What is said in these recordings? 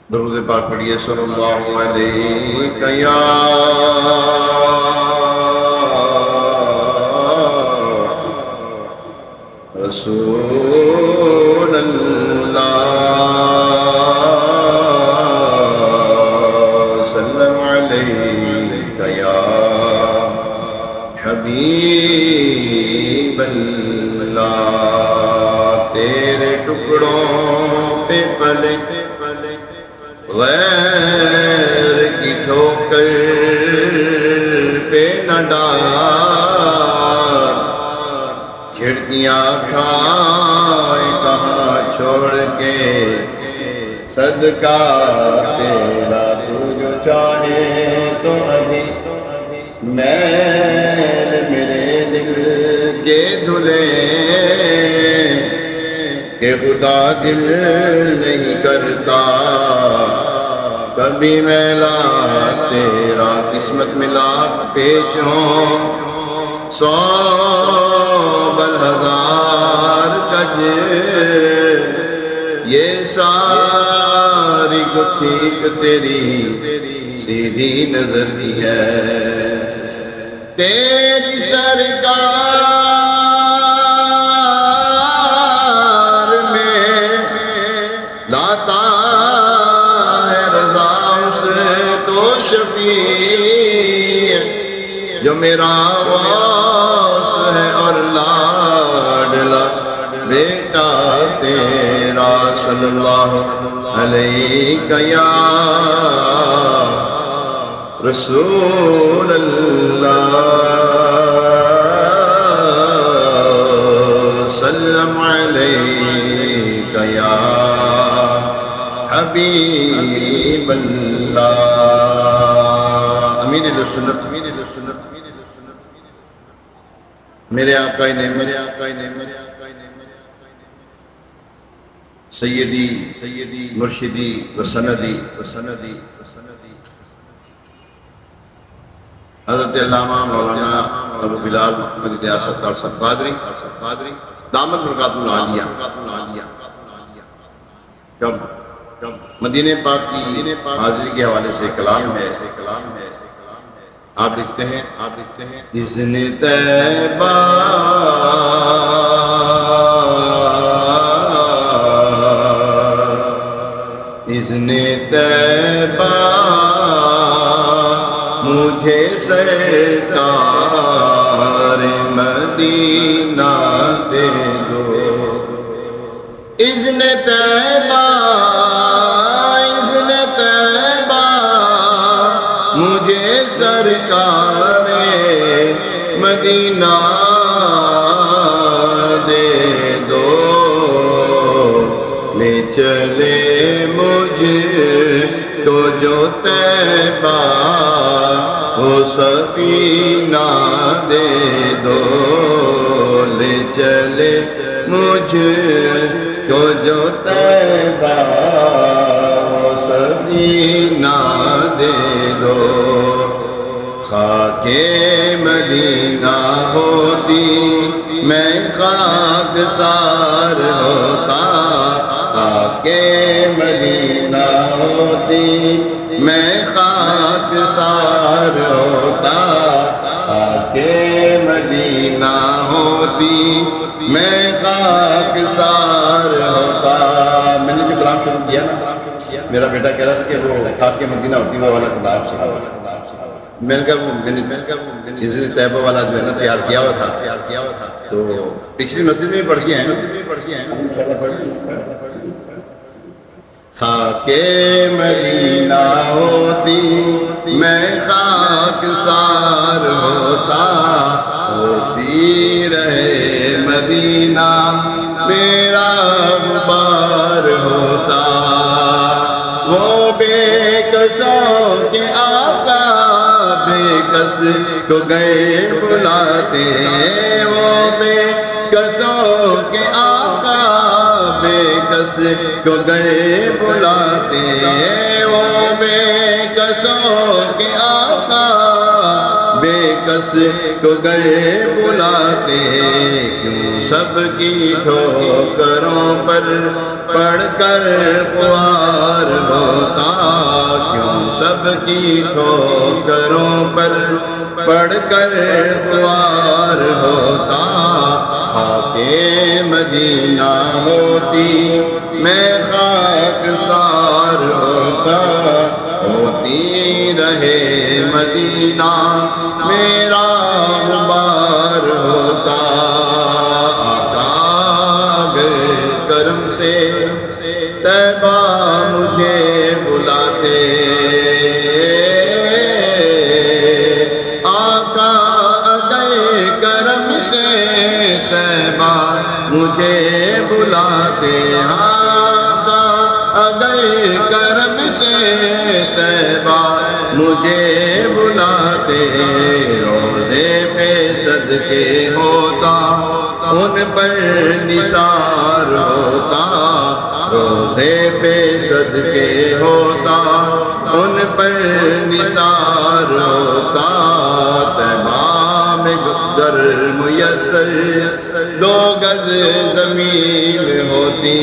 درود پاک پڑھیے صلی اللہ علیہ یا رسول اللہ، سلم علیک یا حبیب اللہ، تیرے ٹکڑوں پہ پلے غیر کی ٹھوکر پہ نہ ڈال، چھڑکیاں کھائے کہاں چھوڑ کے صدقہ تیرا، تو جو چاہے تو ابھی میل میرے دل کے دھلے، کہ خدا دل نہیں کرتا کبھی میلا تیرا، قسمت ملا پیچ ہوں 100 1000 گج، یہ ساری گتھیک تیری سیدھی نظر کی ہے، تیری سرکار میں لاتا ہے رضا اس تو شفیع، جو میرا غوث ہے اور لاڈلا بیٹا تیرا، صلی اللہ علیہ یا رسول اللہ، سلم علیک یا حبیب اللہ، امین السنت میرے آقا نعمت سیدی مرشدی وسندی حضرت علامہ مولانا ابو بلال محمد الیاس ستار صاحب قادری دامت برکات العالیہ، کب مدینہ پاک کی حاضری کے حوالے سے کلام ہے، آپ لکھتے ہیں اذن طیبہ مجھے سرکار مدینہ دے دو، اذن طیبہ مجھے سرکار مدینہ دے دو، لے چلے مجھ تو جو طیبہ وہ سفینہ دے دو، لے چلے مجھ کو جو طیبہ وہ سفینہ دے دو، خاک مدینہ ہوتی میں خاک سار ہوتا، خاک مدینہ ہوتی میں خاک سار ہوتا، خاک مدینہ ہوتی میں خاک سار ہوتا۔ میں نے جو کلام شروع کیا نا، میرا بیٹا کہہ رہا تھا کہ وہ خاک مدینہ ہوتی وہ والا کلام سکھاؤ، میں نے کہا اذن طیبہ والا جو ہے نا تیار کیا ہوا تھا، تو پچھلی مسجد میں پڑھ کے ہیں، خاک مدینہ ہوتی میں خاک سار ہوتا، ہوتی رہے مدینہ میرا غبار ہوتا، وہ بے کسوں کے آقا بے کس کو گئے بلاتے، وہ بے کسوں کے آقا بے کس کو گئے بلاتے، وہ بے کسوں کے آقا بے کس کو گئے بلاتے، کیوں سب کی ٹھوکروں پر پڑھ کر خوار ہوتا، کی ٹھوکروں پر پڑھ کر خوار ہوتا، خاک مدینہ ہوتی میں خاک سار ہوتا، ہوتی رہے مدینہ میرا غبار ہوتا۔ آقا اگر کرم سے طیبہ مجھے بلاتے، آقا اگر کرم سے طیبہ مجھے بلاتے، آقا اگر کرم سے طیبہ مجھے بلاتے، روضے پہ صدقے ہوتا ان پر نثار ہوتا، روضے پہ صدقے ہوتا ان پر نثار ہوتا، تمام در میسر 2 گز زمین ہوتی،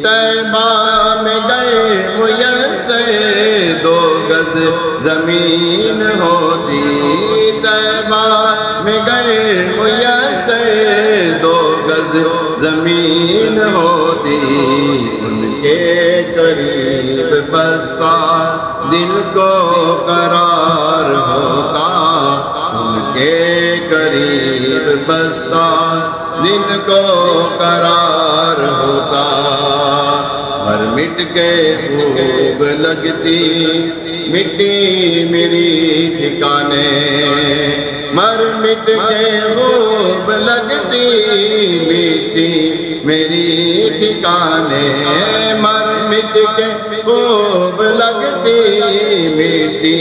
تمام در میسر 2 گز زمین ہوتی، تمام در میسر 2 گز زمین ہوتی، ان کے قریب بستا دل کو قرار ہوتا، ان کے قریب بستا دل کو قرار ہوتا، مر مٹ کے خوب لگتی مٹی میری ٹھکانے، مر مٹ کے خوب لگتی مٹی میری ٹھکانے، مر مٹ کے خوب لگتی مٹی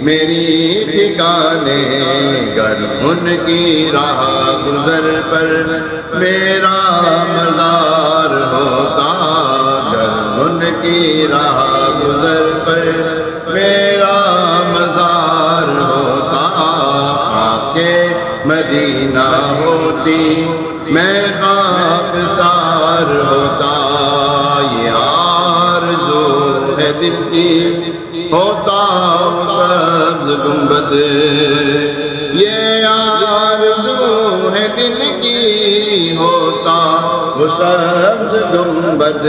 میری ٹھکانے، گر ان کی راہ گزر پر میرا مزار ہوتا، گر ان کی راہ گزر پر میرا مزار ہوتا، خاک مدینہ ہوتی میں خاک سار ہوتا، یہ آرزو ہے دل کی ہوتا وہ سبز گنبد، یہ آرزو ہے دل کی ہوتا وہ سبز گنبد،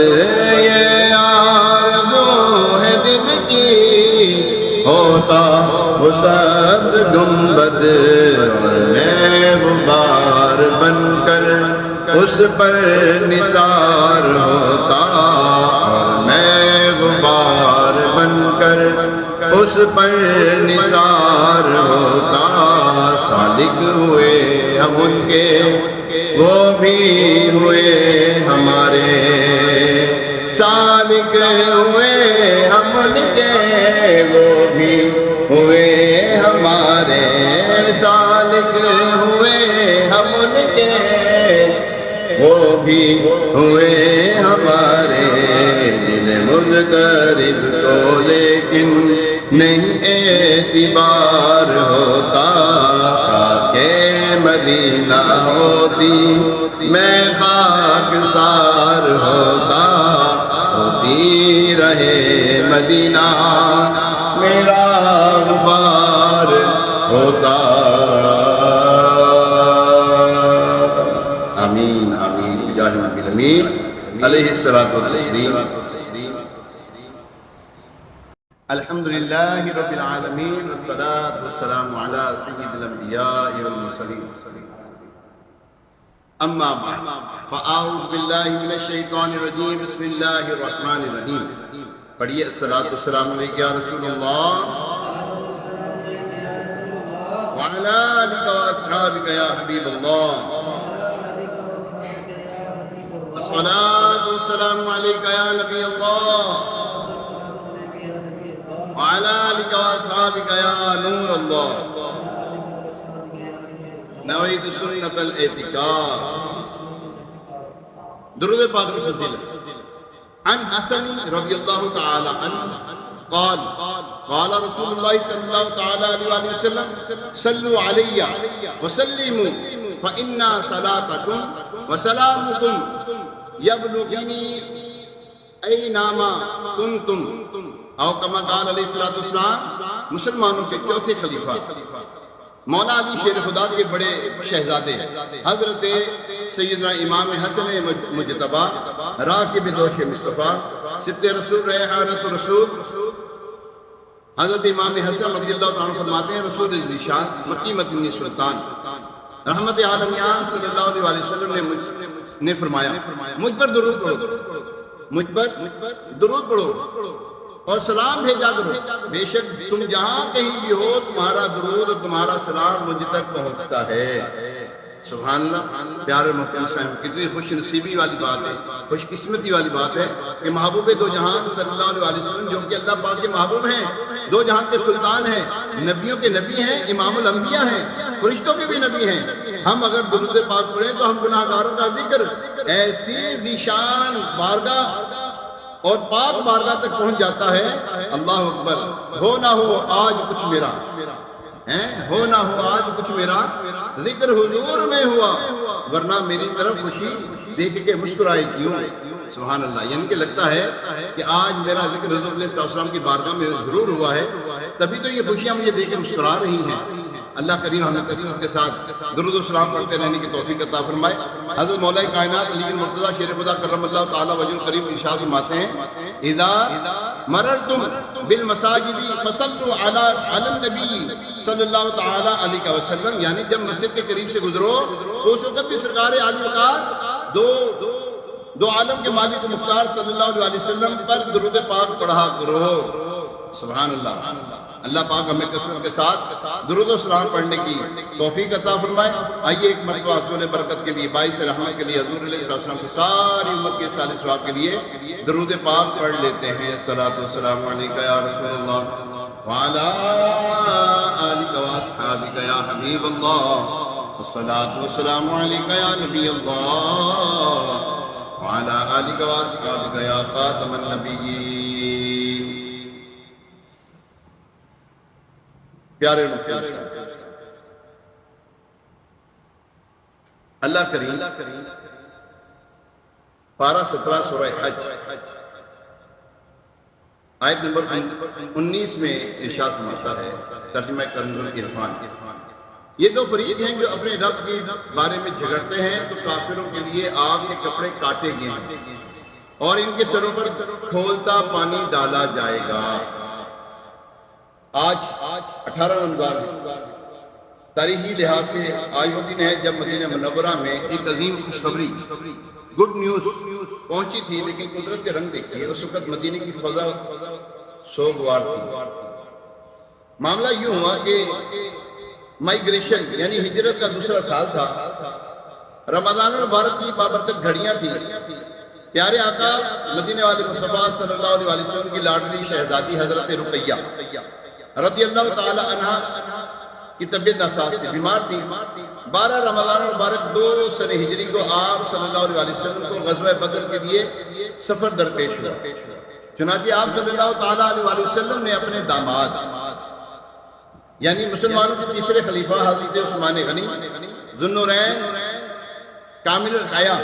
یہ آرزو ہے دل کی ہوتا وہ سبز گنبد، اور میں غبار بن کر اس پر نثار ہوتا، اور میں غبار بن کر اس پر نثار ہوتا، سالک ہوئے ہم ان کے وہ بھی ہوئے ہمارے، سالک ہوئے ہم ان کے وہ بھی ہوئے ہمارے، سالک ہوئے ہم ان کے وہ بھی ہوئے ہمارے، دل مضطرب کو لیکن نہیں اعتبار ہوتا، خاک مدینہ ہوتی میں خاک سار ہوتا، ہوتی رہے مدینہ میرا غبار ہوتا۔ آمین آمین بجاہ نبی الامین علیہ الصلاۃ والتسلیم۔ الحمدللہ رب العالمین والصلاة والسلام علی سید الانبیاء والمرسلین، اما بعد فاعوذ باللہ من الشیطان الرجیم، بسم اللہ الرحمن الرحیم۔ پڑھیے الصلاۃ والسلام علیک یا رسول اللہ وعلی آلک واصحابک یا حبیب اللہ، الصلاۃ والسلام علیک یا نبی اللہ وعلی آلک واصحابک یا نور اللہ، نویت سنت الاعتکاف۔ درود پاک کی فضیلت۔ عن حسن رضی اللہ تعالی عنہ قال قال رسول اللہ صلی اللہ تعالی علیہ وآلہ وسلم صلوا علی وسلموا فإن صلاتکم وسلامکم یبلغنی اینما کنتم او کما قال علیہ الصلوۃ والسلام، مسلمانوں کے چوتھے خلیفہ مولا علی شیر خدا کے بڑے شہزادے حضرت سیدنا امام حسن مجتبی راکب دوش مصطفیٰ سبط رسول ریحانۃ رسول حضرت امام حسن رضی اللہ عنہ فرماتے ہیں رسول ذیشان مکی مدنی سلطان رحمت عالمیان صلی اللہ علیہ وسلم نے فرمایا مجھ پر درود پڑھو، مجھ پر درود پڑھو اور سلام بھیجا کرو، بے شک تم جہاں کہیں بھی ہو تمہارا درود اور تمہارا سلام مجھ تک پہنچتا ہے۔ سبحان اللہ، پیارے محترم صاحب، کتنی خوش نصیبی والی بات ہے، خوش قسمتی والی بات ہے کہ محبوب دو جہان صلی اللہ علیہ وسلم جو کہ اللہ پاک کے محبوب ہیں، دو جہان کے سلطان ہیں، نبیوں کے نبی ہیں، امام الانبیاء ہیں، فرشتوں کے بھی نبی ہیں، ہم اگر درود پاک پڑھیں تو ہم گناہ گاروں کا ذکر ایسی ذیشان بارگاہ اور پاک بارگاہ تک پہنچ جاتا ہے۔ اللہ اکبر، ہو نہ ہو آج کچھ میرا، ہو نہ ہو آج کچھ میرا، ذکر حضور میں ہوا ورنہ میری طرف خوشی دیکھ کے مسکرائے کیوں۔ سبحان اللہ، یعنی کہ لگتا ہے کہ آج میرا ذکر حضور علیہ السلام کی بارگاہ میں ضرور ہوا ہے، تبھی تو یہ خوشیاں مجھے دیکھ کے مسکرا رہی ہیں۔ اللہ کریم ہمیں کثرت کے ساتھ درود و سلام پڑھتے رہنے کی توفیق عطا فرمائے۔ حضرت مولا کائنات علی بن مرتضیٰ شیر خدا کرم اللہ تعالی وجہ الکریم ارشاد فرماتے ہیں اذا مررتم بالمساجد فصلوا علی النبی صلی اللہ تعالی علیہ وسلم، یعنی جب مسجد کے قریب سے گزرو تو اس وقت بھی سرکار عالی وقار دو عالم کے مالک و مختار صلی اللہ علیہ وسلم پر درود پاک پڑھا کرو۔ سبحان اللہ، اللہ پاک ہمیں کثرت کے ساتھ درود و سلام پڑھنے کی توفیق عطا فرمائے۔ آئیے ایک مرتبہ حصول برکت کے لیے، باعث رحمت کے لیے، حضور علیہ السلام کی ساری امت کے صالح ثواب کے لیے درود پاک پڑھ لیتے ہیں۔ الصلاۃ والسلام علیک یا رسول اللہ وعلی آلک واصحابک یا حبیب اللہ، الصلاۃ والسلام علیک یا نبی اللہ وعلی آلک واصحابک یا خاتم النبیین۔ پیارے محترم صاحب، اللہ کریم پارہ 17 سورہ حج آیت نمبر 19 میں ارشاد فرماتا ہے، ترجمہ کنز العرفان، یہ دو فریق ہیں جو اپنے رب کے بارے میں جھگڑتے ہیں تو کافروں کے لیے آگ کے کپڑے کاٹے گئے ہیں اور ان کے سروں پر کھولتا پانی ڈالا جائے گا۔ آج 18 رمضان ہے، تاریخی لحاظ سے آج وہ دن ہے جب مدینہ منورہ میں ایک عظیم خوشخبری، گڈ نیوز پہنچی تھی، لیکن قدرت کے رنگ دیکھیے، اس وقت مدینہ کی فضا سوگوار تھی۔ معاملہ یوں ہوا کہ مائیگریشن یعنی ہجرت کا دوسرا سال تھا، رمضان المبارک کی بابرکت گھڑیاں تھیں، پیارے آقا مدینہ والے مصطفیٰ صلی اللہ علیہ وسلم کی لاڈلی شہزادی حضرت رقیہ رضی اللہ تعالی عنہ کی طبیعت ناساز تھی، بیمار تھی۔ 12 رمضان المبارک 2 سنہ ہجری کو آپ صلی اللہ علیہ وسلم کو غزوہ بدر کے لیے سفر درپیش ہوا، چنانچہ آپ صلی اللہ تعالی علیہ وسلم نے اپنے داماد یعنی مسلمانوں کے تیسرے خلیفہ حضرت عثمان غنی ذو النورین کامل الحیا،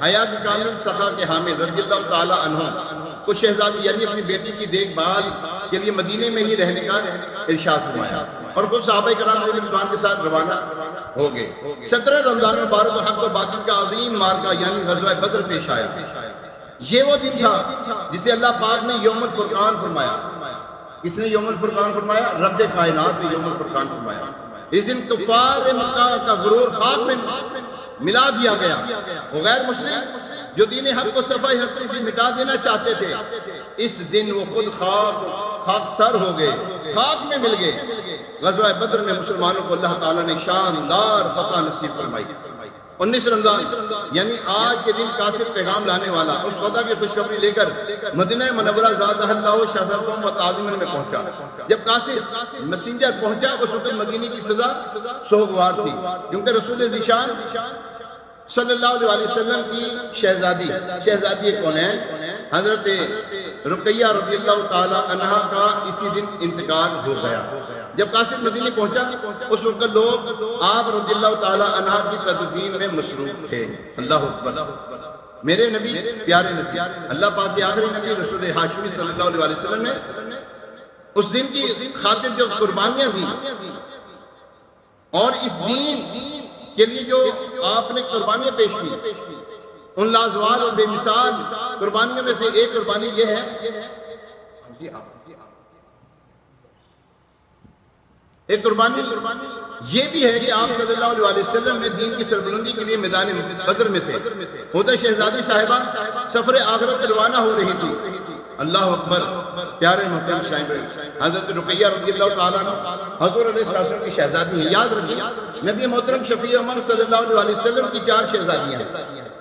حیا کی کامل سخا کے حامل رضی اللہ تعالی عنہ کو شہزادی یعنی اپنی بیٹی کی دیکھ بھال کے لیے مدینے میں ہی رہنے کا ارشاد فرمایا اور خود صحابہ کرام رضوان کے ساتھ روانہ ہو گئے۔ 17 رمضان المبارک کو حق و باطل کا عظیم معرکہ یعنی غزوہ بدر پیش آیا۔ یہ وہ دن تھا جسے اللہ پاک نے یوم الفرقان فرمایا۔ کس نے یوم الفرقان فرمایا؟ رب کائنات نے یوم الفرقان فرمایا۔ اس دن کفار مکہ کا غرور خاک میں ملا دیا گیا، وہ غیر مسلم جو دین حق کو صفحہ ہستی سے مٹا دینا چاہتے تھے، اس دن وہ خود خاک سر ہو گئے، خاک میں مل گئے۔ غزوہ بدر میں مسلمانوں کو اللہ تعالیٰ نے شاندار فتح نصیب فرمائی۔ 19 رمضان یعنی آج کے دن قاصد پیغام لانے والا اس فتح کی خوشخبری لے کر مدینہ منورہ زادہ اللہ شرفا و تعظیما میں پہنچا۔ جب قاصد مسنجر پہنچا اس وقت مدینے کی فضا سوگوار تھی، کیونکہ رسول ذیشان صلی اللہ علیہ وسلم کی شہزادی کونین حضرت رقیہ رضی اللہ تعالی عنہ کا اسی دن انتقال ہو گیا۔ جب قاصد مدینے پہنچا اس وقت لوگ آپ رضی اللہ تعالی عنہ کی تدفین میں مصروف تھے۔ اللہ اکبر، میرے نبی پیارے نبی اللہ پاک کے آخری نبی رسول ہاشمی صلی اللہ علیہ وسلم نے اس دن کی خاطر جو قربانیاں دی اور اس دین کے لیے جو آپ نے قربانیاں پیش کی، ان لازوال اور بے مثال قربانیوں میں سے ایک قربانی یہ ہے، ایک قربانی یہ بھی ہے کہ آپ صلی اللہ علیہ وسلم نے دین کی سربلندی کے لیے میدان بدر میں تھے۔ ہوتا شہزادی صاحبہ سفر آخرت روانہ ہو رہی تھی، اللہ اکبر، پیارے محترم شاہد حضرت رقیہ رضی اللہ تعالیٰ عنہ حضور علیہ السلام کی شہزادی ہیں۔ یاد رکھیے نبی محترم شفیع امم صلی اللہ علیہ وسلم کی 4 شہزادیاں ہیں۔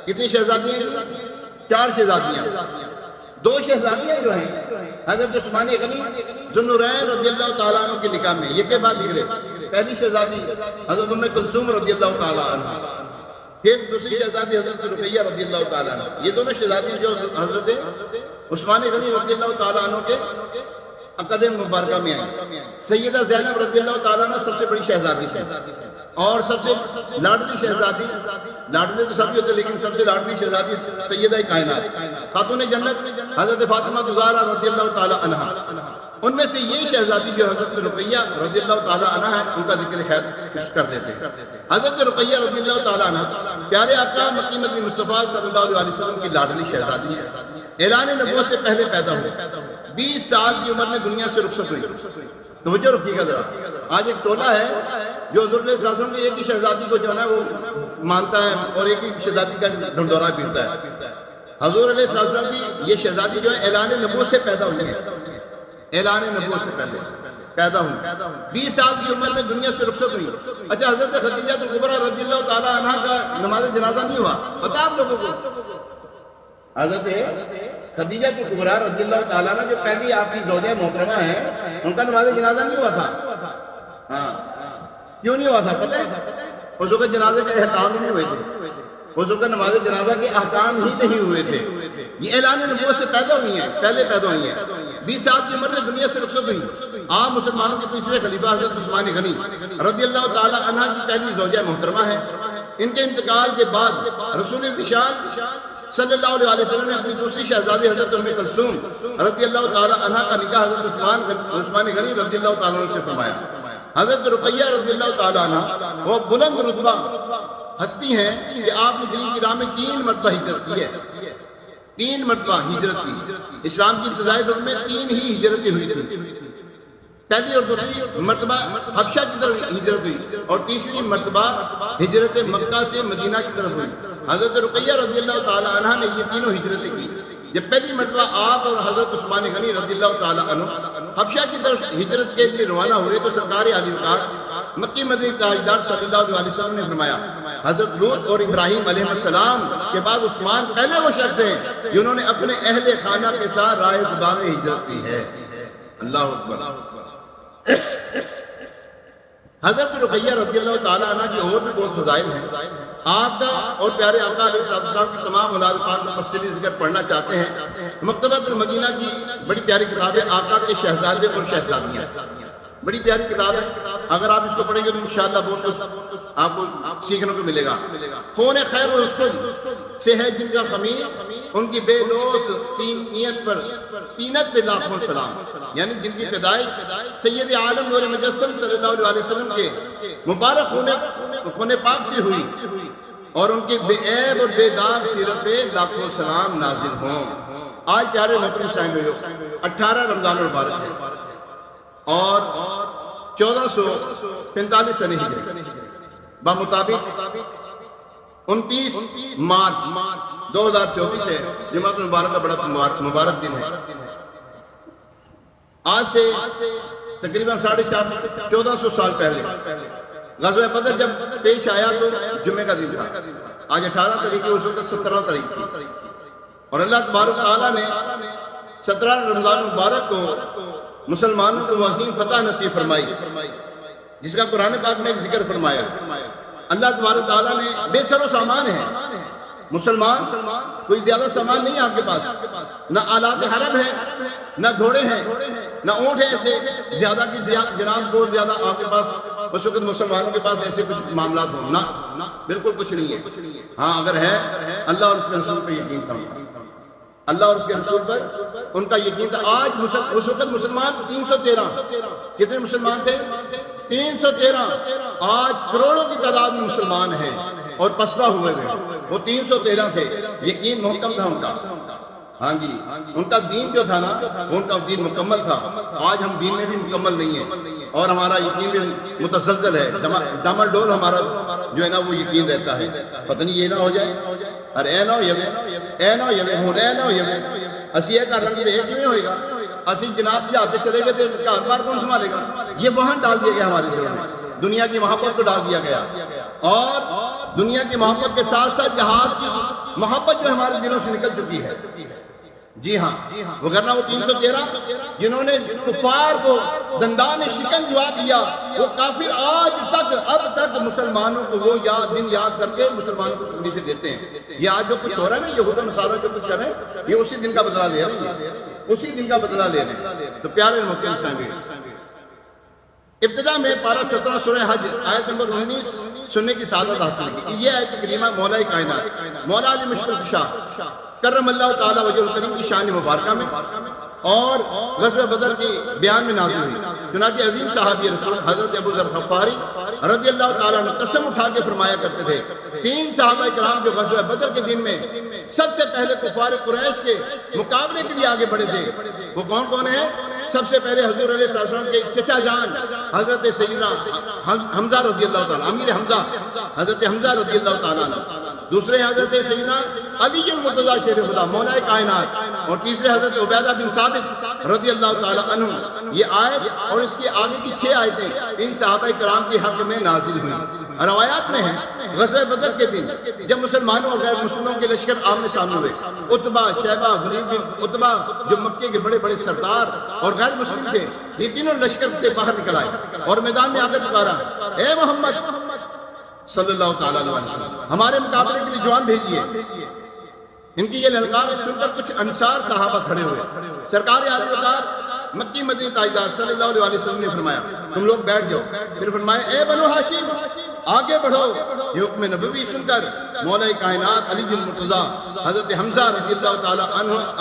کتنی شہزادیاں ہیں؟ 4 شہزادیاں۔ 2 شہزادیاں جو ہیں حضرت عثمان غنی ذو النورین رضی اللہ تعالیٰ عنہ کے نکاح میں، یہ کے بعد نکلے، پہلی شہزادی حضرت ام کلثوم رضی اللہ تعالیٰ عنہ، پھر دوسری شہزادی حضرت رقیہ رضی اللہ تعالیٰ عنہ۔ یہ دونوں شہزادی جو حضرت عثمان غنی رضی اللہ تعالیٰ عنہ کے عقد مبارکہ میں آئی۔ سیدہ زینب رضی اللہ تعالیٰ عنہ سب سے بڑی شہزادی تھی اور سب سے لاڈلی شہزادی، لاڈلی تو سب ہی ہوتے لیکن سب سے لاڈلی شہزادی سیدہ کائنات خاتون جنت حضرت فاطمہ زہرا رضی اللہ تعالیٰ عنہ۔ ان میں سے یہ شہزادی جو حضرت رقیہ رضی اللہ تعالیٰ عنہ ہے، ان کا ذکر خیر خوش کر دیتے ہیں۔ حضرت رقیہ رضی اللہ تعالیٰ عنہ پیارے آقا مکی مدنی مصطفیٰ صلی اللہ علیہ وسلم کی لاڈلی شہزادی ہے۔ اعلان نبوت سے پہلے پیدا ہوئی، 20 سال کی عمر میں دنیا سے رخصت ہوئی۔ توجہ رکھیے گا ذرا، آج ایک ٹولہ ہے جو حضور علیہ السلام کی ایک ہی شہزادی کو جو ہے وہ مانتا ہے اور ایک ہی شہزادی کا ڈھنڈورا پیٹتا ہے۔ حضور علیہ السلام کی یہ شہزادی جو ہے اعلان نبوت سے پیدا ہوئی ہے، اعلان نبوت سے پہلے پیدا ہوئی، 20 سال کی عمر میں دنیا سے رخصت ہوئی۔ اچھا، حضرت خدیجہ کبریٰ رضی اللہ تعالیٰ عنہ کا نماز جنازہ نہیں ہوا، پتہ آپ لوگوں کو؟ حضرت خدیجہ کبریٰ رضی اللہ تعالیٰ عنہ جو پہلی آپ کی زوجہ محترمہ ہیں، ان کا نماز جنازہ نہیں ہوا تھا۔ ہاں، کیوں نہیں ہوا تھا پتہ ہے؟ اس وقت جنازے کے احکام نہیں ہوئے تھے، اس وقت نماز جنازہ کے احکام ہی نہیں ہوئے تھے۔ یہ اعلان نبوت سے پیدا ہوئی ہیں، پہلے پیدا ہوئی ہیں، 20 سال کی عمر میں دنیا سے رخصت ہوئی۔ آپ مسلمانوں کے تیسرے خلیفہ حضرت عثمان غنی رضی اللہ تعالیٰ عنہ کی پہلی زوجہ محترمہ ہے۔ ان کے انتقال کے بعد رسول ذیشان صلی اللہ علیہ وسلم نے اپنی دوسری شہزادی حضرت ام کلثوم رضی اللہ تعالیٰ عنہ کا نکاح حضرت عثمان غنی رضی اللہ تعالیٰ عنہ سے فرمایا۔ حضرت رقیہ رضی اللہ تعالیٰ عنہ وہ بلند رتبہ ہستی ہیں کہ آپ نے دین کی راہ میں 3 مرتبہ ہجرت کی ہے، 3 مرتبہ ہجرت کی۔ اسلام کی ابتدائی دور میں 3 ہی ہجرتیں ہوئی تھی، پہلی اور دوسری مرتبہ حبشہ کی طرف ہجرت ہوئی اور تیسری مرتبہ ہجرت مکہ سے مدینہ کی طرف ہوئی۔ حضرت رقیہ رضی اللہ تعالیٰ عنہ نے یہ تینوں ہجرتیں کی۔ جب پہلی مرتبہ آپ اور حضرت عثمان غنی رضی اللہ تعالیٰ عنہ حبشہ کی طرف ہجرت کے لیے روانہ ہوئے تو سرکار عالی وقار مکی مدنی تاجدار صلی اللہ علیہ وسلم نے فرمایا، حضرت لوط اور ابراہیم علیہ السلام کے بعد عثمان پہلے وہ شخص ہیں جنہوں نے اپنے اہل خانہ کے ساتھ راہ خدا میں ہجرت کی ہے۔ اللہ اکبر۔ حضرت رقیہ رضی اللہ تعالیٰ عنہ کی اور بھی بہت فضائل ہیں۔ آپ کا اور پیارے آقا علیہ السلام کی تمام اولاد پاک کا تفصیلی ذکر پڑھنا چاہتے ہیں، مکتبۃ المدینہ کی بڑی پیاری کتاب ہے آقا کے شہزادے اور شہزادیاں، بڑی پیاری کتاب ہے۔ اگر آپ اس کو پڑھیں گے تو انشاءاللہ بہت کچھ آپ کو سیکھنے کو ملے گا۔ خون خیر الرسل سے ہے جن کا خمیر، ان کی بے لوث تینیت پہ لاکھوں سلام، یعنی جن کی پیدائش سید عالم نور مجسم صلی اللہ علیہ وسلم کے مبارک خون پاک سے ہوئی اور ان کی بے عیب اور بے داغ سیرت پہ لاکھوں سلام نازل ہوں۔ آج پیارے محترم شاہد 18 رمضان المبارک ہے اور 1445 سنہ ہجری بمطابق 29 مارچ 2024 ہے، جمعہ المبارک کا بڑا مبارک دن ہے۔ آج سے تقریباً 1450 سال پہلے غزوہ بدر جب پیش آیا تو جمعہ کا دن تھا۔ آج 18 تاریخ ہے، اس وقت 17 تاریخ تھی اور اللہ تبارک تعالیٰ نے 17 رمضان المبارک کو مسلمانوں کو عظیم فتح نصیب فرمائی، جس کا قرآن پاک میں ذکر فرمایا۔ اللہ تبارک تعالیٰ نے بے سر و سامان ہے، مسلمان کوئی زیادہ سامان نہیں ہے آپ کے پاس، نہ آلات حرب ہے، نہ گھوڑے ہیں، نہ اونٹ ہیں ایسے زیادہ کی جناب بہت زیادہ آپ کے پاس اس وقت مسلمانوں کے پاس ایسے کچھ معاملات ہوں نہ بالکل کچھ نہیں ہے. ہاں اگر ہے اللہ اور اس کے رسول پہ یقین تھا, اللہ اور اس کے رسول پر ان کا یقین تھا. آج اس وقت مسلمان 313, کتنے مسلمان تھے؟ 313. آج کروڑوں کی تعداد میں مسلمان ہیں اور پسپا ہوئے ہیں. وہ 313 تھے, یقین محکم تھا ان کا. ہاں جی, ان کا دین جو تھا نا, ان کا دین مکمل تھا. آج ہم دین میں بھی مکمل نہیں ہیں اور ہمارا یقین بھی متزلزل ہے, ڈامل ڈول ہمارا جو ہے نا وہ یقین رہتا ہے. پتہ نہیں یہ نہ ہو جائے, ارے اے نہ ہو یہ ہوں, اے نہ ہو یہ اسی یہ کر رہے ہیں, کیوں ہوئے گا؟ اسی جناب سے آتے چلے گئے تھے, گھر بار کون سنبھالے گا؟ یہ وہاں ڈال دیا گیا ہمارے دل میں, دنیا کی محبت کو ڈال دیا گیا. اور دنیا کی محبت کے ساتھ ساتھ جہاد کی محبت جو ہمارے دلوں سے نکل چکی ہے. جی ہاں, وگرنہ وہ 313 جنہوں نے کفار کو دندان شکن جواب دیا, وہ کافر آج تک اب تک مسلمانوں کو وہ دن یاد کر کے مسلمانوں کو تسلی سے دیتے ہیں. یہ آج جو کچھ ہو رہا ہے نا, یہود و نصارہ جو کچھ کر رہے ہیں, یہ اسی دن کا بدلہ لے رہے ہیں, اسی دن کا بدلہ لے رہے ہیں. تو پیارے محترم سامعین, ابتدا میں پارہ 17 سورہ حج آیت نمبر 19 سننے کی سعادت حاصل کی. یہ آیت کریمہ مولا کائنات مولا علی مشکل کشا کرم اللہ تعالیٰ وجہ الکریم کی شان مبارکہ میں اور غزوہ بدر کی بیان میں نازل ہوئی. چنانچہ عظیم صحابی رسول حضرت ابو ذر غفاری رضی اللہ تعالیٰ نے قسم اٹھا کے فرمایا کرتے تھے, 3 صحابہ کرام جو غزوہ بدر کے دن میں سب سے پہلے کفار قریش کے مقابلے کے لیے آگے بڑھے تھے, وہ کون کون ہیں؟ سب سے پہلے حضور علیہ السلام کے چچا جان حضرت سیدنا حمزہ رضی اللہ تعالیٰ, امیر حمزہ حضرت حمزہ رضی اللہ تعالیٰ. دوسرے حضرت سیدنا علی المرتضیٰ شیر خدا مولا کائنات, اور تیسرے حضرت عبیدہ بن ثابت رضی اللہ تعالیٰ عنہ. یہ آیت اور اس کی آگے کی 6 آیتیں ان صحابہ کرام کے حق میں نازل ہوئی. روایات میں ہے غزوہ بدر کے دن جب مسلمانوں اور غیر مسلموں کے لشکر آمنے سامنے ہوئے, عتبہ, شیبہ, ولید بن عتبہ جو مکے کے بڑے بڑے سردار اور غیر مسلم تھے, یہ تینوں لشکر سے باہر نکل آئے اور میدان میں آ کر پکارا, اے محمد صلی اللہ تعالیٰ علیہ وسلم, ہمارے مقابلے کے لیے جوان بھیجیے. ان کی یہ للکار سن کر کچھ انصار صحابہ کھڑے ہوئے. سرکار عالی وقار مکی مدنی تاجدار صلی اللہ علیہ وسلم نے فرمایا, تم لوگ بیٹھ جاؤ. پھر فرمایا, اے بنو ہاشم آگے بڑھو. یہ حکم نبوی سن کر مولا کائنات علی المرتضیٰ حضرت حمزہ رضی اللہ تعالیٰ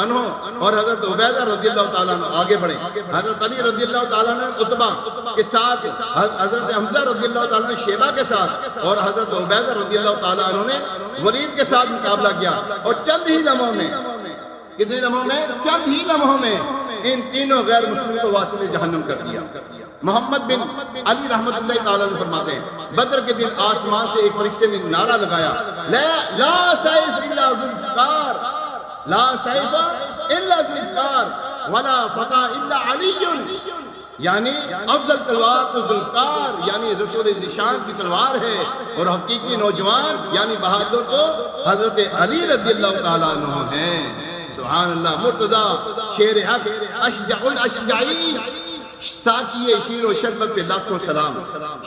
عنہ اور حضرت عبیدہ رضی اللہ تعالیٰ عنہ آگے بڑھے. حضرت علی رضی اللہ تعالیٰ عنہ عتبہ کے ساتھ, حضرت حمزہ رضی اللہ تعالیٰ عنہ شیبہ کے ساتھ, اور حضرت عبیدہ رضی اللہ تعالیٰ عنہ نے ولید کے ساتھ مقابلہ کیا. اور چند ہی لمحوں میں, کتنے لمحوں میں؟ چند ہی لمحوں میں ان تینوں غیر مسلموں کو واصل جہنم کر دیا. محمد بن علی رحمت اللہ تعالیٰ نے فرماتے ہیں, بدر کے دن آسمان سے ایک فرشتے نے نعرہ لگایا, لا سیف الا ذوالفقار, لا سیف الا ذوالفقار ولا فتح الا علی. یعنی افضل تلوار تو ذوالفقار یعنی رسول ذیشان کی تلوار ہے, اور حقیقی نوجوان یعنی بہادر تو حضرت علی رضی اللہ تعالیٰ عنہ ہیں. سبحان اللہ. مرتضیٰ شیر حق اشجع الاشجعین, ساقی شیر و شربت پہ لاکھوں سلام,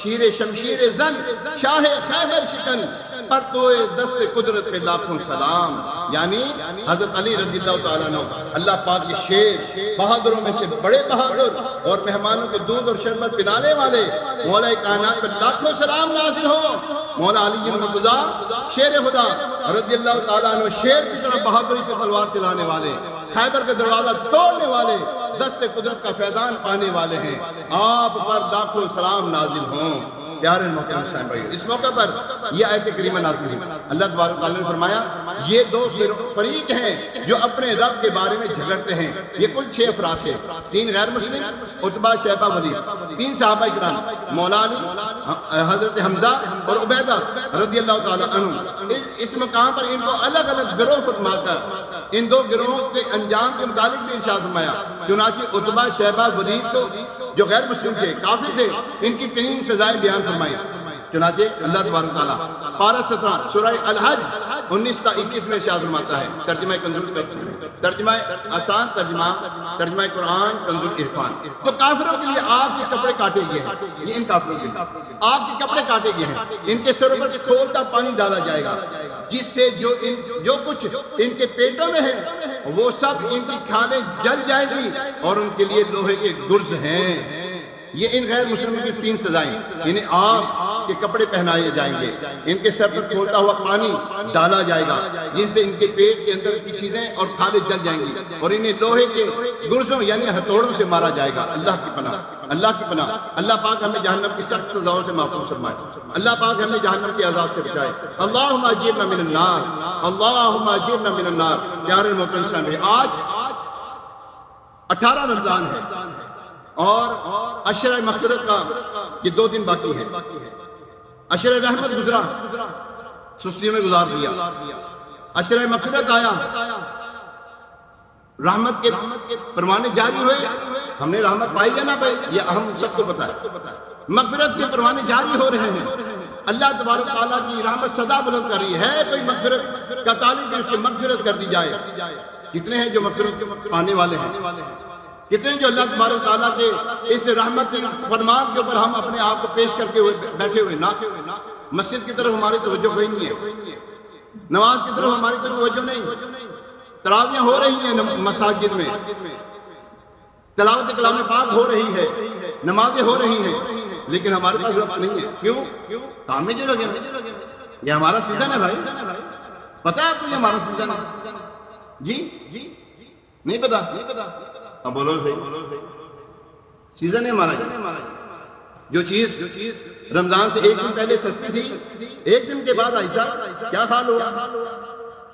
شیر شمشیر زن شاہ خیبر شکن پرتوئے دست قدرت پہ لاکھوں سلام. یعنی حضرت علی رضی اللہ تعالیٰ عنہ اللہ پاک کے شیر, بہادروں میں سے بڑے بہادر, اور مہمانوں کو دودھ اور شربت پلانے والے. مولا کائنات پر لاکھوں سلام نازل ہو. مولا علی المرتضیٰ شیر خدا رضی اللہ تعالیٰ عنہ شیر کی طرح بہادری سے تلوار چلانے والے, خیبر کا دروازہ توڑنے والے, دست قدرت کا فیضان پانے والے ہیں. آپ پر لاکھوں سلام نازل ہوں. پیارے محترم سامعین بھائی, اس موقع پر یہ آیت کریمہ نازل ہوئی. اللہ تبارک و تعالیٰ نے فرمایا, یہ 2 فریق ہیں جو اپنے رب کے بارے میں جھگڑتے ہیں. یہ کل 6 افراد ہیں, 3 غیر مسلم, عتبہ, شیبہ, ولید, 3 صحابہ کرام مولا علی, حضرت حمزہ اور عبیدہ رضی اللہ تعالیٰ عنہ. اس مقام پر ان کو الگ الگ گروہ فرما کر ان 2 گروہوں کے انجام کے متعلق بھی ارشاد فرمایا. چنانچہ عتبہ, شیبہ, ولید کو جو غیر مسلم تھے, کافر تھے, ان کی 3 سزائیں بیان فرمائی. چنانچہ اللہ تبارک تعالیٰ پارہ 17 سورہ الحج 19 تا 21 میں ارشاد فرماتا ہے. ترجمہ کنزُل, ترجمہ آسان ترجمہ قرآن کنز العرفان. تو کافروں کے لیے آگ کے کپڑے کاٹے گئے ہیں. یہ ان کافروں کے لیے آگ کے کپڑے کاٹے گئے ہیں. ان کے سروں پر کھولتا پانی ڈالا جائے گا, جس سے جو کچھ ان کے پیٹوں میں ہے وہ سب ان کی کھالیں جل جائیں گی, اور ان کے لیے لوہے کے گرز ہیں. یہ ان غیر مسلموں کی 3 سزائیں، انہیں آگ کے کپڑے پہنائے جائیں گے، ان کے سر پر کھولتا ہوا پانی ڈالا جائے گا جن سے ان کے پیٹ کے اندر کی چیزیں اور کھالیں جل جائیں گی، اور انہیں لوہے کے گرزوں یعنی ہتھوڑوں سے مارا جائے گا۔ اللہ کی پناہ، اللہ کی پناہ۔ اللہ پاک ہمیں جہنم کی سخت سزاؤں سے محفوظ فرمائے، اللہ پاک ہمیں جہنم کے عذاب سے بچائے۔ اللہم اجرنا من النار، اللہم اجرنا من النار۔ پیارے محترم سامعین، آج 18 رمضان ہے اور عشرہ مغفرت کا یہ 2 دن باقی ہے۔ عشرہ رحمت گزرا، سستیوں میں گزار دیا، عشرہ مغفرت آیا، رحمت کے پروانے جاری ہوئے۔ ہم نے رحمت پائی یا نہ پائی یہ ہم سب کو پتا ہے، مغفرت کے پروانے جاری ہو رہے ہیں۔ اللہ تبارک تعالیٰ کی رحمت صدا بلند کر رہی ہے، کوئی مغفرت کا طالب ہے اس کی مغفرت کر دی جائے۔ کتنے ہیں جو مغفرت پانے والے ہیں، کتنے جو اللہ تبارک تعالیٰ کے اس رحمت کے فرمان کے اوپر ہم اپنے آپ کو پیش کر کے بیٹھے ہوئے، نہ مسجد کی طرف ہماری توجہ کوئی نہیں ہے، نماز کی طرف ہماری طرف توجہ نہیں، تراویحیں ہو رہی ہیں مساجد میں، تلاوت کلام پاک ہو رہی ہے، نمازیں ہو رہی ہیں، لیکن ہمارے پاس وقت نہیں ہے۔ کیوں؟ کام میں جو لگے، یہ ہمارا سیزن ہے بھائی، پتہ ہے آپ کو یہ ہمارا سیزن ہے؟ جی نہیں پتا؟ اب بولو بھائی، سیزن ہے ہمارا۔ جو چیز رمضان سے 1 دن پہلے سستی تھی، 1 دن کے بعد ایسا کیا حال ہوا،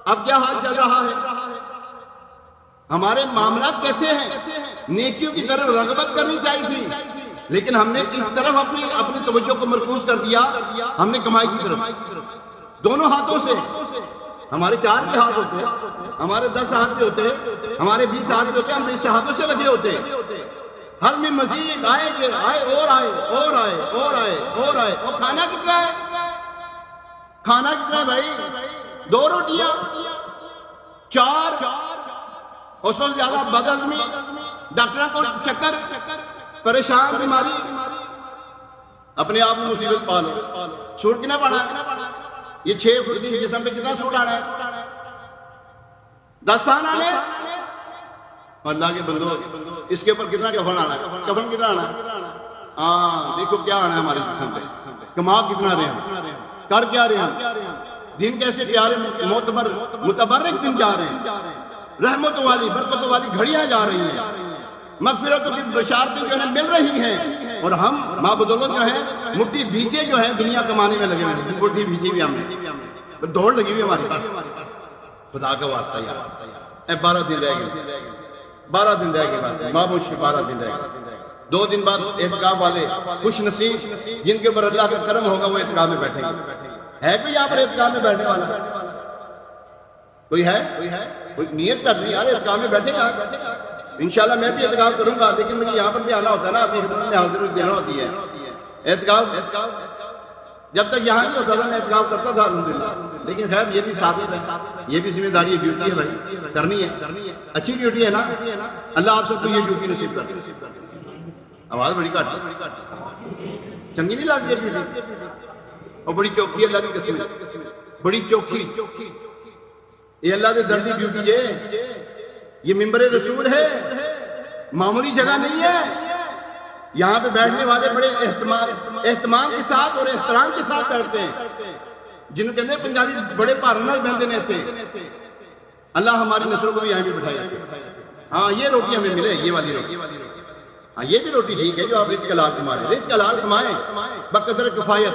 اب کیا حال چل رہا ہے؟ ہمارے معاملات کیسے ہیں؟ نیکیوں کی طرف رغبت کرنی چاہیے تھی، لیکن ہم نے کس طرف اپنی توجہ کو مرکوز کر دیا؟ ہم نے کمائی کی طرف، دونوں ہاتھوں سے۔ ہمارے 4 کے ہاتھ ہوتے ہیں، ہمارے 10 ہاتھ بھی ہوتے ہیں، ہمارے 20 ہاتھ بھی ہوتے ہیں، ہم 20 ہاتھوں سے لگے ہوتے ہیں۔ حل میں مزید آئے گے، آئے اور آئے اور آئے اور آئے اور آئے، اور کھانا کتنا ہے؟ کھانا کتنا ہے بھائی؟ 2 روٹیاں، 4، اور سب سے زیادہ بدہضمی، ڈاکٹروں کو چکر، پریشان بیماری، اپنے آپ میں مصیبت پالو۔ سوٹ کتنا پڑا ہے؟ یہ 6 فٹ کی جسم پہ کتنا سوٹ آنا ہے؟ 10 تھان آنے؟ اللہ کے بندو، اس کے اوپر کتنا کفن آنا ہے؟ کفن کتنا آنا ہے؟ ہاں دیکھو کیا آنا ہے ہمارے جسم پہ، کما کتنا رہے ہیں، کر کیا رہے ہیں، دن کیسے پیارے متبرک دن جا رہے ہیں، رحمتوں والی برکتوں والی گھڑیاں جا رہی ہیں، مغفرتوں کی بشارتیں جو ہیں مل رہی ہیں، اور ہم ماں بدولت جو ہیں مٹھی بیچے جو ہیں دنیا کمانے میں لگے ہوئے ہیں، مٹھی بیچی بھی ہم نے، دوڑ لگی ہوئی ہمارے پاس۔ خدا کا واسطہ یار، 12 دن رہ گئے، 12 دن رہ گئے، مابوش 12 دن رہ گئے۔ 2 دن بعد اعتکاف والے خوش نصیب جن کے اوپر اللہ کا کرم ہوگا وہ اعتکاف میں بیٹھیں گے۔ ہے کوئی یہاں پر اعتکاف میں بیٹھنے والا؟ کوئی ہے؟ کوئی نیت کر رہی ہے یار اعتکاف میں بیٹھے گا؟ انشاءاللہ میں بھی اعتکاف کروں گا، لیکن مجھے یہاں پر بھی آنا ہوتا ہے نا، اپنی خدمت میں حاضری دینا ہوتی ہے۔ اعتکاف جب تک یہاں نہیں ہوتا تھا میں اعتکاف کرتا تھا الحمدللہ، لیکن خیر یہ بھی ثابت ہے، یہ بھی ذمہ داری ہے، ڈیوٹی ہے بھائی، کرنی ہے، اچھی ڈیوٹی ہے نا۔ اللہ آپ سب کو یہ ڈیوٹی نصیب کر دے۔ آواز بڑی کٹ ہے، چنگی نہیں لگتی ہے ڈیوٹی، اور بڑی چوکھی ہے اللہ کی قسم، بڑی چوکھی، یہ اللہ کے در دی ڈیوٹی ہے، یہ ممبر رسول ہے، معمولی جگہ نہیں ہے۔ یہاں پہ بیٹھنے والے بڑے اہتمام کے ساتھ اور احترام کے ساتھ بیٹھتے ہیں، جنہوں کہتے ہیں پنجابی بڑے پارنر بہندے نے تھے۔ اللہ ہماری نسلوں کو بھی یہاں بھی بٹھائے۔ ہاں یہ روٹی ہمیں ملے، یہ والی روٹی، ہاں یہ بھی روٹی ٹھیک ہے جو آپ رزق حلال کمائیں، رزق حلال کمائیں بقدر کفایت۔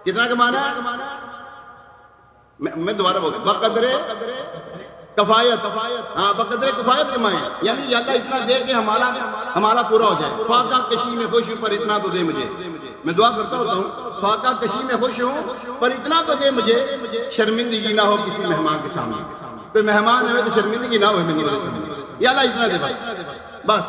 کتنا کمانا ہے؟ میں دوبارہ بولتا ہوں، بقدر کفایت، ہاں بقدر کفایت کمائیں، یعنی اللہ اتنا دے کہ ہمارا پورا ہو جائے۔ فاقہ کشی میں خوش ہوں پر اتنا تو دے مجھے، میں دعا کرتا ہوتا ہوں فاقہ کشی میں خوش ہوں پر اتنا تو دے مجھے، شرمندگی نہ ہو کسی مہمان کے سامنے، کوئی مہمان ہے تو شرمندگی نہ ہو میرے سامنے، یا اللہ اتنا دے بس،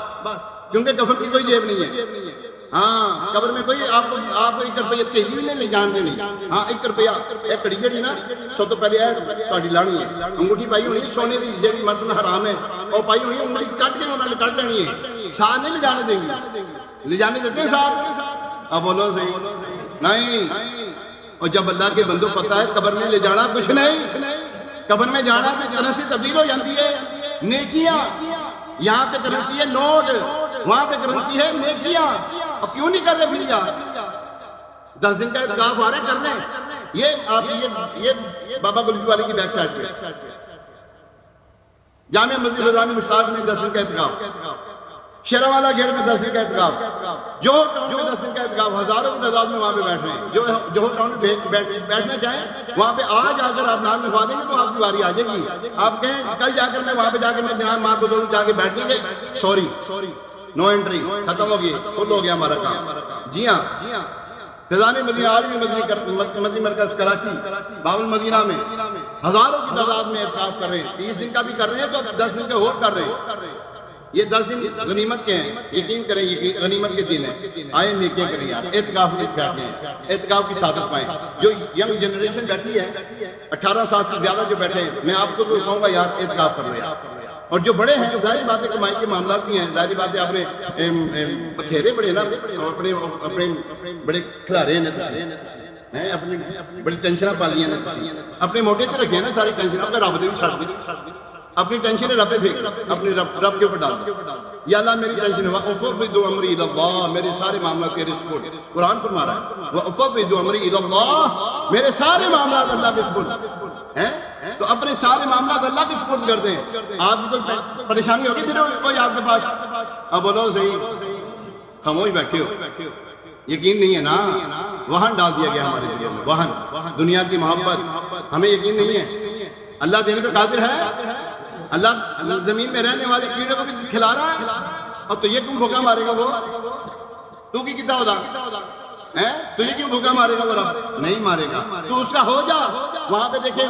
کیونکہ کفن کی کوئی جیب نہیں ہے۔ ہاں قبر میں کوئی آپ کو 1 روپیہ تیلی بھی نہیں جان دینی، ہاں 1 روپیہ ایک کڑی جڑی نا سب تو پہلے تہاڈی لانی ہے، انگوٹھی پائی ہونی سونے کی جیڑی مرد میں حرام ہے، اور پائی ہونی انگلی کٹ کے انہوں نے کٹ لینی ہے، ساتھ نہیں لے جانے دیں گے، لے جانے دیتے ہیں ساتھ؟ اب بولو نہیں۔ اور جب اللہ کے بندوں پتہ ہے قبر میں لے جانا کچھ نہیں، قبر میں جانا بھی کرنسی تبدیل ہو جاتی ہے، نیکیاں یہاں پہ کرنسی ہے نوٹ، وہاں پہ کرنسی ہے نیکیاں، اور کیوں نہیں کر رہے پھر یار؟ 10 دن کا اعتکاف آ رہے ہیں کرنے. یہ آپ یہ بابا گلفی والے کی بیک سائڈ پہ جامعہ مسجد فضان مشتاق میں 10 دن کا اعتکاف، شیراوالا گیٹ میں 10 دن کا اعتکاف، جوہر ٹاؤن میں 10 دن کا اعتکاف، ہزاروں کی تعداد میں وہاں پہ بیٹھ رہے ہیں. جو جوہر ٹاؤن میں بیٹھنا چاہیں وہاں پہ آج اگر آپ نام لکھوا دیں گے تو آپ کی باری آ جائے گی. آپ کہیں کل جا کر میں وہاں پہ جا کے میں جناب ماں بزرگ جا کے بیٹھ گے، سوری نو انٹری، ختم ہو گئی، فل ہو گیا ہمارا کام. جی ہاں، فضان مدینہ عالمی مدنی مرکز کراچی باب المدینہ میں ہزاروں کی تعداد میں اعتکاف کر رہے ہیں. 30 دن کا بھی کر رہے ہیں تو 10 دن کے اور کر رہے ہیں. یہ 10 دن غنیمت کے ہیں، یقین کریں یہ غنیمت کے دن ہیں. آئیں نیکیاں کریں یار، اعتکاف میں بیٹھے ہیں، اعتکاف کی سعادت پائیں. جو ینگ جنریشن بیٹھی ہے 18 سال سے زیادہ جو بیٹھے ہیں، میں آپ کو کہوں گا یار اعتکاف کر رہے ہیں. اور جو بڑے ہیں ظاہر بات ہے کمائی کے معاملات بھی ہیں، ظاہر بات ہے اپنے بتھیرے بڑے نا، اپنے بڑے کھلارے ہیں، اپنی بڑی ٹینشنیں پالی ہیں، اپنے موٹے سے رکھے ہیں نا ساری ٹینشنوں کا. رب دے بھی چھڑ دی، اپنی ٹینشنیں رب پہ پھینک، اپنے رب کے اوپر ڈال. یا اللہ میری ٹینشن ہے، وَأُفَوِّضُ أَمْرِي إِلَى اللَّهِ، میرے سارے معاملات تیرے سپرد. قرآن فرما رہا ہے وَأُفَوِّضُ أَمْرِي إِلَى اللَّهِ، میرے سارے معاملات اللہ کے سپرد ہیں. تو اپنے سارے معاملات اللہ کے سپرد کر دیں. آپ کی کوئی پریشانی ہوگی پھر کوئی آپ کے پاس، اب بولو صحیح، خاموش بیٹھے ہو، یقین نہیں ہے نا. وہن ڈال دیا گیا ہمارے دل میں، وہن، دنیا کی محبت، ہمیں یقین نہیں ہے. اللہ دینے پہ قادر ہے. اللہ زمین میں رہنے والے کیڑے کو بھی کھلا رہا ہے. اور تو یہ کیوں بھوکا مارے گا وہ؟ تو کی کتنا ہوتا ہے؟ تو یہ کیوں بھوکا مارے گا وہ؟ رب نہیں مارے گا. تو اس کا ہو جا. وہاں پہ دیکھیں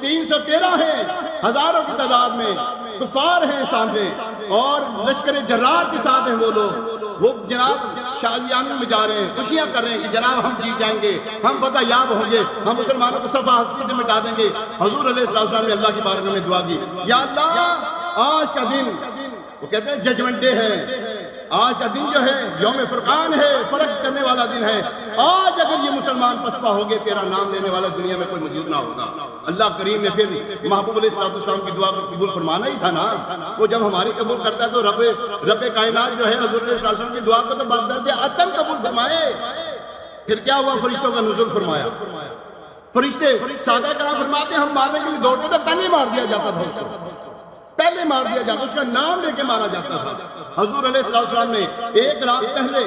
313 ہیں، ہزاروں کی تعداد میں کفار ہیں سامنے، اور لشکر جرار کے ساتھ ہیں وہ لوگ. وہ جناب شادیانوں میں جا رہے ہیں، خوشیاں کر رہے ہیں کہ جناب ہم جیت جائیں گے، ہم فتح یاب ہوں گے، ہم مسلمانوں کو صفحہ سے مٹا دیں گے. حضور علیہ السلام نے اللہ کی بارگاہ میں دعا کی، یا اللہ آج کا دن، وہ کہتے ہیں ججمنٹ ڈے ہے، آج کا دن جو ہے یوم فرقان ہے، فرق کرنے والا دن ہے. آج اگر یہ مسلمان پسپا ہو گئے، تیرا نام لینے والا دنیا میں کوئی موجود نہ ہوگا. اللہ کریم نے پھر محبوب علیہ السلام کی دعا کو قبول فرمانا ہی تھا نا. وہ جب ہماری قبول کرتا ہے تو رب کائنات جو ہے حضور علیہ السلام کی دعا کو تو بدرجہ اتم قبول فرمائے. پھر کیا ہوا؟ فرشتوں کا نزول فرمایا. فرشتے صحابہ کرام فرماتے ہیں ہم مارنے کے لیے دوڑتے تو پہلے مار دیا جاتا تھا، اس کو پہلے مار دیا جاتا، اس کا نام لے کے مارا جاتا تھا. حضور علیہ السلام نے ایک رات پہلے،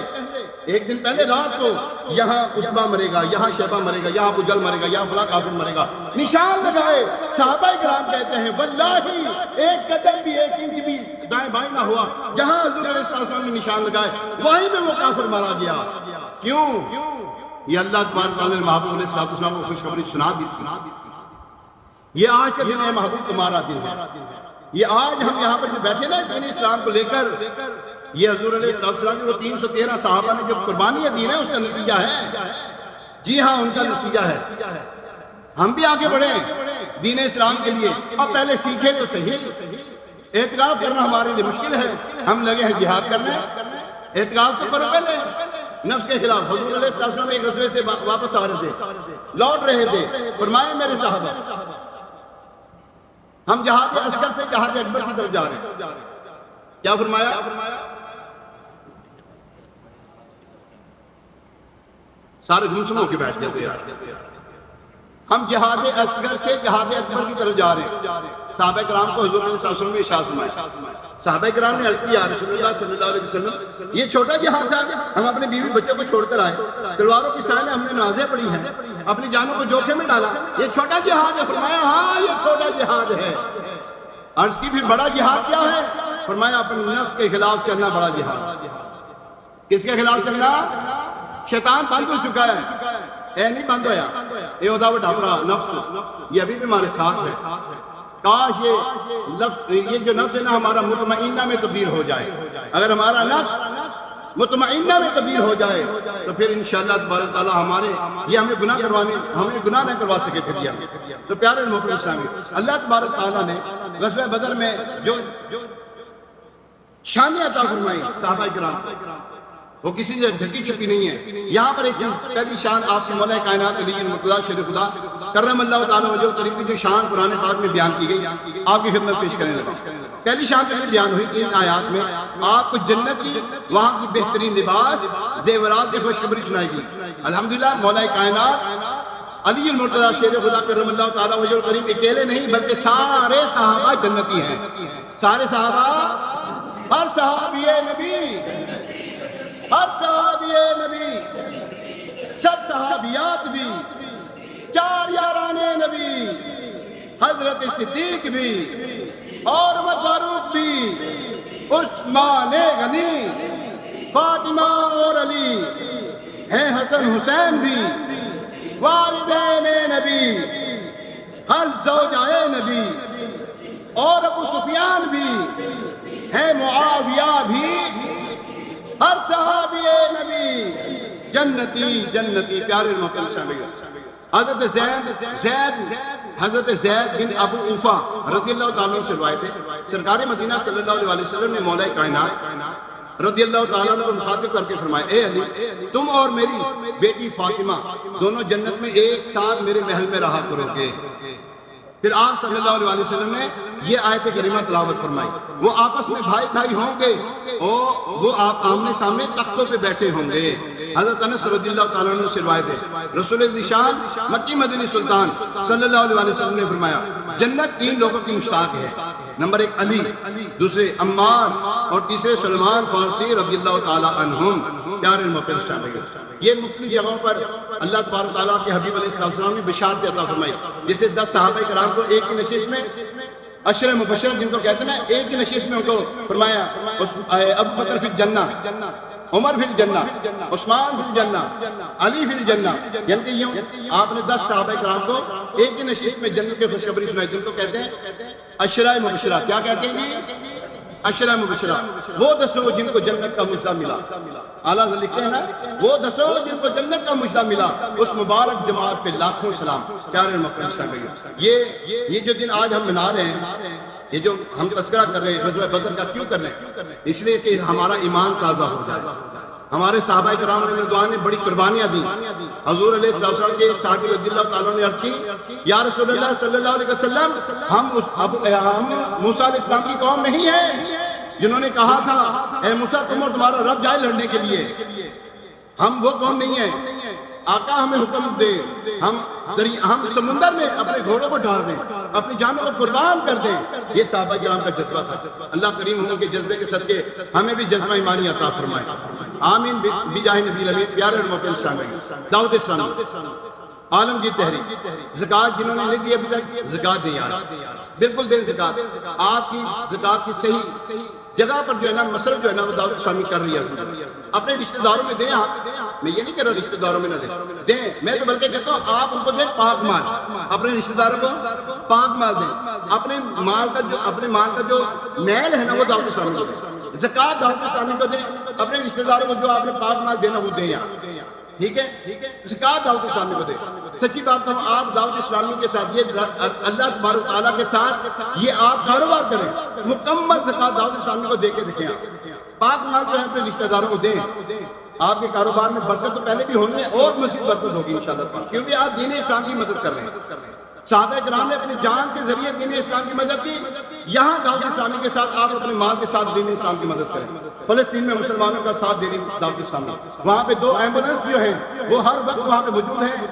ایک دن پہلے رات کو یہاں عتبہ مرے گا، یہاں شیبہ مرے گا، یہاں ابو جہل مرے گا، یہاں فلاں کافر مرے گا، نشان لگائے. صحابہ کرام کہتے ہیں واللہ ایک قدم بھی، ایک انچ بھی دائیں بائیں نہ ہوا، جہاں حضور علیہ السلام نے نشان لگائے وہیں پہ وہ کافر مارا گیا. کیوں؟ یہ اللہ تبارک تعالیٰ نے محبوب علیہ السلام کو خوشخبری سنا دی. یہ آج کا دن ہے، محبوب تمہارا دن ہے. یہ آج ہم یہاں پر جو بیٹھے نا دین اسلام کو لے کر، یہ حضور علیہ السلام کی وہ 313 صحابہ نے جو قربانی دی ہے اس کا نتیجہ ہے. جی ہاں، ان کا نتیجہ ہے. ہم بھی آگے بڑھیں دین اسلام کے لیے، اور پہلے سیکھیں تو صحیح. اعتکاف کرنا ہمارے لیے مشکل ہے، ہم لگے ہیں جہاد کرنے. اعتکاف تو کرو پہلے نفس کے خلاف. حضور علیہ السلام ایک غزوے سے واپس آ رہے تھے، لوٹ رہے تھے. فرمائے میرے صحابہ ہم جہاد اصغر سے جہاد اکبر کی طرف جا رہے ہیں. کیا فرمایا؟ سارے گمسم ہو کے بیٹھ گئے یار. ہم جہاد اصغر سے جہاد اکبر کی طرف جا رہے ہیں. صحابہ کرام کو حضور علیہ السلام نے ارشاد فرمایا. صحابہ کرام نے عرض کی یا رسول اللہ صلی اللہ علیہ وسلم یہ چھوٹا جہاد تھا، ہم اپنے بیوی بچوں کو چھوڑ کر آئے، تلواروں کی سائے میں ہم نے نمازیں پڑھی ہیں، اپنی جانوں کو جوکھے میں ڈالا، یہ چھوٹا جہاد ہے؟ فرمایا ہاں یہ چھوٹا جہاد ہے. عرض کی پھر بڑا جہاد کیا ہے؟ فرمایا اپنے نفس کے خلاف چلنا بڑا جہاد. کس کے خلاف چلنا؟ شیطان بند ہو چکا ہے، اے نہیں بند ہویا، اے ہوتا وہ ڈھاپڑا نفس، یہ ابھی بھی ہمارے ساتھ ہے. کاش یہ جو نفس ہے نا ہمارا مطمئنہ میں تبدیل ہو جائے. اگر ہمارا نفس مطمئنہ میں تبدیل ہو جائے تو پھر انشاءاللہ تبارک تعالیٰ ہمیں گناہ نہ کروا سکے پھر یہ. تو پیارے محترم اسلامی، اللہ تبارک تعالیٰ نے غزوہ بدر میں جو شان عطا فرمائی صحابہ کرام، وہ کسی سے ڈھکی چھپی نہیں ہے۔ یہاں پر ایک چیز، پہلی شان آپ سے مولا کائنات علی المرتضیٰ شیر خدا کرم اللہ تعالیٰ وجہ کریم کی جو شان قرآن پاک میں بیان کی گئی آپ کی خدمت پیش کرنے لگا۔ پہلی شان پہلے بیان ہوئی ان آیات میں، آپ کو جنت کی وہاں کی بہترین لباس زیورات کی خوشخبری سنائی گئی۔ الحمدللہ مولا کائنات علی المرتضیٰ شیر خدا کرم اللہ تعالیٰ وجہ کریم اکیلے نہیں بلکہ سارے صحابہ جنتی ہیں۔ سارے صحابہ، ہر صحابی نبی، ہر صحابی نبی، سب صحابیات بھی، 4 یارانے نبی، حضرت صدیق بھی اور عمر فاروق بھی، عثمان غنی، فاطمہ اور علی ہیں، حسن حسین بھی، والدین نبی، ہر زوجائے نبی اور ابو سفیان بھی ہیں، معاویہ بھی، ہر صحابی نبی جنتی جنتی۔ پیارے محترم سامعین، حضرت زید بن ابو اوفا رضی اللہ تعالیٰ عنہ سے روایت ہے، سرکار مدینہ صلی اللہ علیہ وسلم نے مولا کائنات رضی اللہ تعالیٰ عنہ کو مخاطب کر کے فرمایا، اے علی، تم اور میری بیٹی فاطمہ دونوں جنت میں ایک ساتھ میرے محل میں رہا کرو گے۔ پھر آپ صلی اللہ علیہ وسلم نے یہ آیت کریمہ تلاوت فرمائی، وہ آپس میں بھائی بھائی ہوں گے اور وہ آپ آمنے سامنے تختوں پہ بیٹھے ہوں گے۔ حضرت انس رضی اللہ تعالیٰ عنہ سے روایت ہے، رسول ذیشان مکی مدنی سلطان صلی اللہ علیہ وسلم نے فرمایا، جنت 3 لوگوں کی مشتاق ہے، نمبر 1 علی، دوسرے عمار اور تیسرے سلمان فارسی رضی اللہ تعالیٰ عنہم۔ پیارے محترم سامعین، یہ مختلف جگہوں پر اللہ تبارک تعالیٰ کے حبیب علیہ السلام نے بشارت عطا فرمائی، جیسے 10 صحابہ کرام کو ایک ہی نشست میں، عشر مبشر جن کو کہتے ہیں نا، ایک ہی نشست میں ان کو فرمایا، ابو بکر فی الجنہ، عمر فی الجنہ، عثمان فی الجنہ، علی فی الجنہ، یعنی کہ یوں آپ نے 10 صحابہ کرام کو ایک ہی نشست میں جنت کی خوشخبری سنائی، جن کو کہتے ہیں عشرہ مبشرہ۔ کیا کہتے ہیں جی؟ عشرہ مبشرہ، وہ 10 جن کو جنت کا مجدہ ملا۔ اعلیٰ حضرت لکھتے ہیں نا، وہ 10 جن کو جنت کا مجدہ ملا، اس مبارک جماعت پہ لاکھوں سلام۔ پیارے محترم سامعین، یہ جو دن آج ہم منا رہے ہیں، یہ جو ہم تذکرہ کر رہے ہیں غزوہ بدر کا، کیوں کر رہے ہیں؟ اس لیے کہ ہمارا ایمان تازہ ہو جائے۔ ہمارے صحابہ کرام رضوان نے بڑی قربانیاں دی۔ حضور علیہ السلام کے صحابی رضی اللہ تعالیٰ نے عرض کی، یا رسول اللہ صلی اللہ علیہ وسلم، ہم موسیٰ علیہ السلام کی قوم نہیں ہیں جنہوں نے کہا تھا اے موسیٰ تم اور تمہارا رب جائے لڑنے کے لیے، ہم وہ قوم نہیں ہیں۔ آقا ہمیں حکم دے، ہم سمندر میں اپنے گھوڑوں کو ڈال دیں، اپنی جانوں کو قربان کر دیں۔ یہ صحابہ کرام کا جذبہ تھا۔ اللہ کریم ہوں کے جذبے کے صدقے ہمیں بھی جذبہ ایمانی عطا فرمائے، آمین بجاہ نبی الامین۔ پیارے محترم سامعین، دعوت اسلامی عالمگیر تحریک، زکوٰۃ جنہوں نے نہیں دی ابھی تک، زکوٰۃ دیں یار، بالکل دیں زکوٰۃ۔ آپ کی زکوٰۃ کی صحیح جگہ پر جو ہے نا، مصرف جو ہے نا، وہ دعوت اسلامی کر رہی ہے۔ اپنے رشتہ داروں میں دیں آپ، میں یہ نہیں کہہ رہا رشتہ داروں میں نہ دیں، میں تو بلکہ کہتا ہوں آپ ان کو دیں پاک مال، اپنے رشتہ داروں کو پاک مال دیں، اپنے مال کا جو میل ہے نا وہ دعوت اسلامی کو دیں، زکوٰۃ دعوت اسلامی کو دیں، اپنے رشتہ داروں کو جو آپ نے پاک مال دینا وہ دیں یار، ٹھیک ہے؟ زکوٰۃ دعوت اسلامی کو دیں۔ سچی بات ہے، آپ دعوت اسلامی کے ساتھ، یہ اللہ تبارک تعالیٰ کے ساتھ یہ آپ کاروبار کریں، مکمل زکوٰۃ دعوت اسلامی کو دے کے دیکھیں۔ پاک مال جو ہے اپنے رشتہ داروں کو دیں، آپ کے کاروبار میں برکت تو پہلے بھی ہونی ہے اور مزید برکت ہوگی انشاءاللہ، کیونکہ آپ دین اسلام کی مدد کر رہے ہیں۔ صحابہ کرام نے اپنی جان کے ذریعے دین اسلام کی مدد کی، یہاں دعوت اسلامی کے ساتھ آپ اپنے مال کے ساتھ دین اسلام کی مدد کریں۔ فلسطین میں مسلمانوں کا ساتھ دے رہی دعوت اسلامی، وہاں پہ 2 ایمبولینس جو ہیں وہ ہر وقت وہاں پہ موجود ہیں،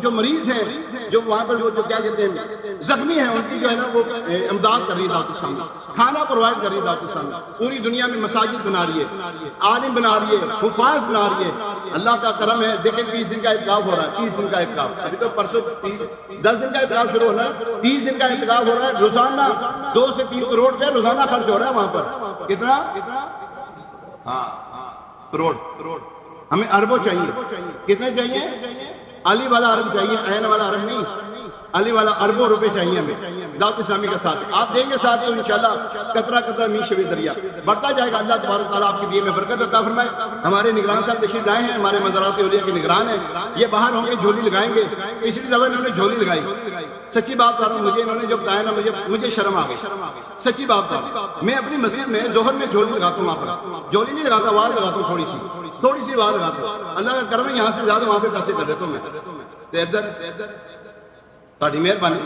جو مریض ہیں، جو وہاں پر جو کیا کہتے ہیں زخمی ہیں، ان کی جو ہے نا وہ امداد کر رہی ہے دعوت اسلامی، کھانا پرووائڈ کر رہی ہے دعوت اسلامی۔ پوری دنیا میں مساجد بنا رہی ہے، عالم بنا رہی ہے، حفاظ بنا رہی ہے۔ اللہ کا کرم ہے، دیکھیں 30 دن کا اعتکاف ہو رہا ہے، 30 دن کا اعتکاف، ابھی تو پرسوں 10 دن کا اعتکاف شروع ہونا ہے، 30 دن کا اعتکاف ہو رہا ہے۔ روزانہ 2 سے 3 کروڑ کا روزانہ خرچ ہو رہا ہے وہاں پر۔ کتنا؟ کروڑ۔ ہمیں اربوں چاہیے۔ کتنے چاہیے؟ علی والا ارب چاہیے، عین والا ارب نہیں۔ علی والا اربوں روپے چاہیے ہمیں دعوت اسلامی کا ساتھ آپ دیں گے ساتھ تو انشاءاللہ قطرہ قطرہ می شوی دریا بڑھتا جائے گا اللہ تبارک و تعالیٰ آپ کی دیے میں برکت عطا فرمائے ہمارے نگران صاحب تشریف لائے ہیں ہمارے مزارات اولیاء کے نگران ہیں یہ باہر ہوں گے جھولی لگائیں گے پچھلی دفعہ انہوں نے جھولی لگائی سچی بات کر رہا ہوں مجھے انہوں نے جو بتایا نا مجھے شرم آ گئی سچی بات کر میں اپنی مسجد میں ظہر میں جھولی لگاتا ہوں وہاں پر جھولی نہیں لگاتا آواز لگاتا ہوں تھوڑی سی آواز لگاتا ہوں اللہ کا کرم ہے یہاں سے زیادہ وہاں پہ پیسے کر دیتا ہوں میں ادھر تاری مہربانی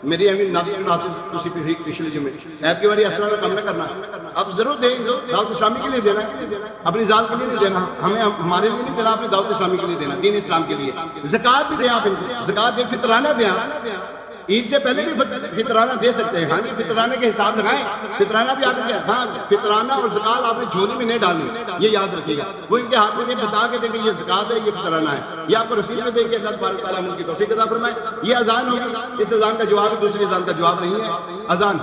میری اہمی کسی پہ پچھلے جمعے ایت کی باری اس طرح کم نہ کرنا اب ضرور دیں دعوت اسلامی کے لیے دینا اپنی ذات کے لیے نہیں دینا ہمیں ہمارے لیے نہیں دینا اپنی دعوت اسلامی کے لیے دینا دین اسلام کے لیے زکوٰۃ بھی دیں آپ ان کو زکوٰۃ دیں فطرانہ دیں عید سے پہلے بھی فطرانہ دے سکتے ہیں ہاں جی فطرانہ کے حساب لگائیں فطرانہ بھی آپ نے ہاں فطرانہ اور زکوٰۃ آپ نے جھولی میں نہیں ڈالنی یہ یاد رکھیے گا وہ ان کے ہاتھ میں بتا کے دیں کہ یہ زکوٰۃ ہے یہ فطرانہ ہے یہ آپ کو رسید میں دیں گے اللہ تبارک تعالیٰ ان کی توفیق عطا فرمائے یہ اذان ہوگی اس اذان کا جواب دوسری اذان کا جواب نہیں ہے اذان